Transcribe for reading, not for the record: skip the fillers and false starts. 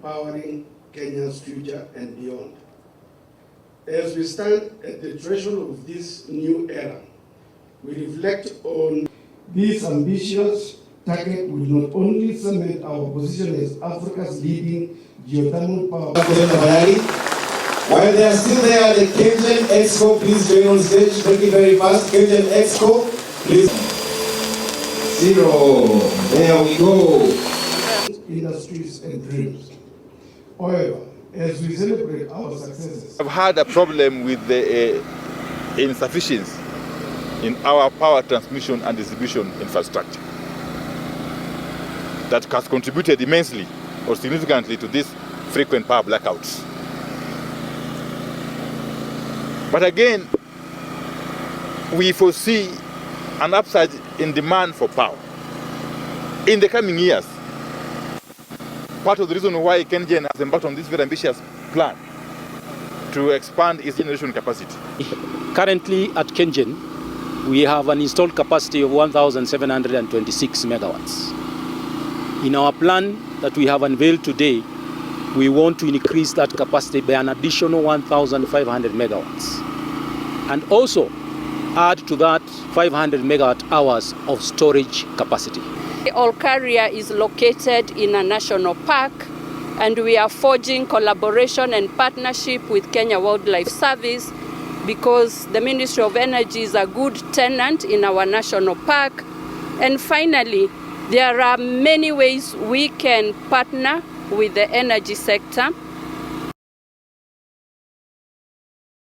powering Kenya's future and beyond. As we stand at the threshold of this new era, we reflect on this ambitious target will not only cement our position as Africa's leading geothermal power. While they are still there, the Kenyan Exco, please join on stage. Take it very fast. Kenyan Exco, please. 0. There we go. Industries and dreams. However, as we celebrate our successes, I've had a problem with the insufficiency in our power transmission and distribution infrastructure that has contributed immensely or significantly to these frequent power blackouts. But again, we foresee an upsurge in demand for power in the coming years. Part of the reason why KenGen has embarked on this very ambitious plan to expand its generation capacity. Currently at KenGen, we have an installed capacity of 1,726 megawatts. In our plan that we have unveiled today, we want to increase that capacity by an additional 1,500 megawatts. And also add to that 500 megawatt hours of storage capacity. Olkaria is located in a national park, and we are forging collaboration and partnership with Kenya Wildlife Service because the Ministry of Energy is a good tenant in our national park. And finally, there are many ways we can partner with the energy sector.